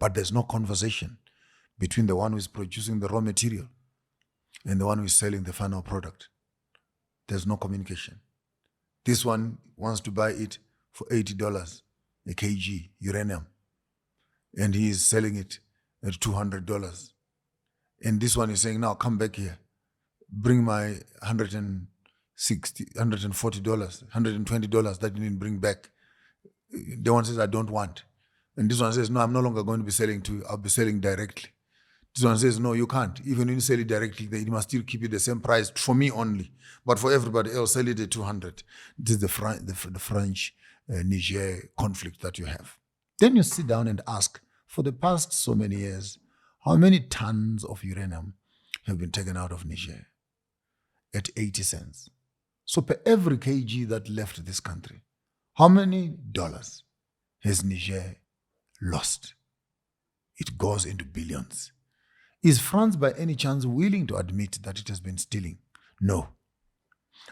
But there's no conversation between the one who is producing the raw material and the one who is selling the final product. There's no communication. This one wants to buy it for $80 a kg uranium, and he is selling it at $200. And this one is saying, now come back here, bring my $140, $120 that you didn't bring back. The one says, I don't want. And this one says, no, I'm no longer going to be selling to you. I'll be selling directly. This one says, no, you can't. Even when you sell it directly, they must still keep it the same price for me only. But for everybody else, sell it at 200. This is the French-Niger conflict that you have. Then you sit down and ask, for the past so many years, how many tons of uranium have been taken out of Niger? At 80 cents. So per every kg that left this country, how many dollars has Niger lost? It goes into billions. Is France by any chance willing to admit that it has been stealing? No.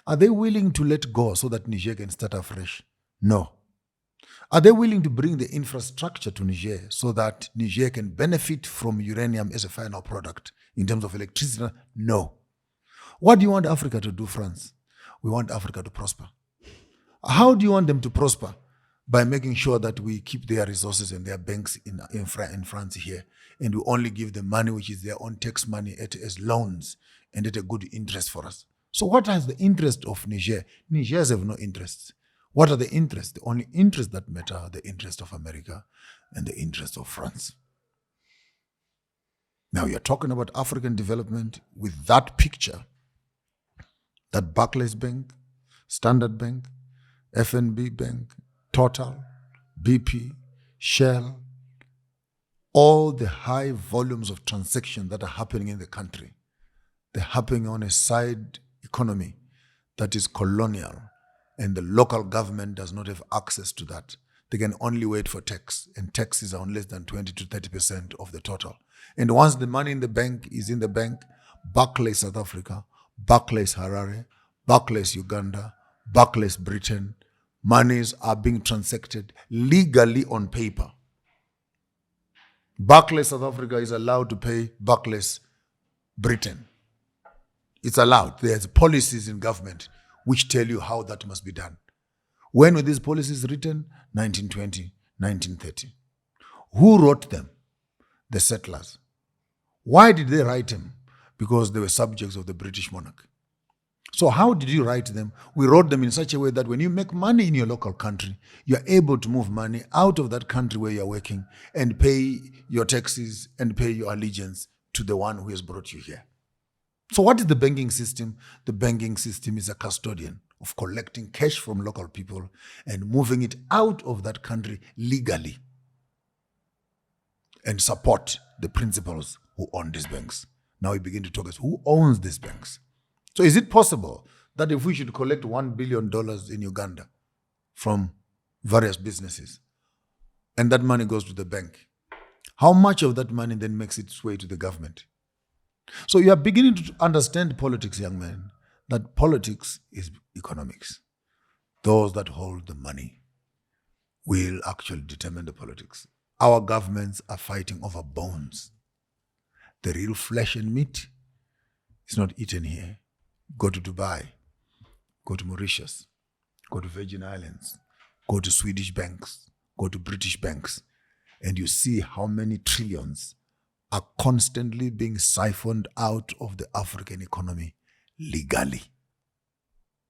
Are they willing to let go so that Niger can start afresh? No. Are they willing to bring the infrastructure to Niger so that Niger can benefit from uranium as a final product in terms of electricity? No. What do you want Africa to do, France? We want Africa to prosper. How do you want them to prosper? By making sure that we keep their resources and their banks in France here, and we only give them money which is their own tax money as loans and at a good interest for us. So what is the interest of Niger? Nigers have no interests. What are the interests? The only interests that matter are the interest of America and the interest of France. Now you're talking about African development with that picture, that Barclays Bank, Standard Bank, FNB Bank, Total, BP, Shell, all the high volumes of transactions that are happening in the country, they're happening on a side economy that is colonial, and the local government does not have access to that. They can only wait for tax, and taxes are on less than 20 to 30% of the total. And once the money in the bank is in the bank, Barclays South Africa, Barclays Harare, Barclays Uganda, Barclays Britain, monies are being transacted legally on paper. Barclays South Africa is allowed to pay Barclays Britain. It's allowed. There's policies in government which tell you how that must be done. When were these policies written? 1920, 1930. Who wrote them? The settlers. Why did they write them? Because they were subjects of the British monarch. So how did you write them? We wrote them in such a way that when you make money in your local country, you're able to move money out of that country where you're working and pay your taxes and pay your allegiance to the one who has brought you here. So what is the banking system? The banking system is a custodian of collecting cash from local people and moving it out of that country legally and support the principals who own these banks. Now we begin to talk as who owns these banks. So is it possible that if we should collect $1 billion in Uganda from various businesses and that money goes to the bank, how much of that money then makes its way to the government? So you are beginning to understand politics, young man, that politics is economics. Those that hold the money will actually determine the politics. Our governments are fighting over bones. The real flesh and meat is not eaten here. Go to Dubai, go to Mauritius, go to Virgin Islands, go to Swedish banks, go to British banks, and you see how many trillions are constantly being siphoned out of the African economy legally.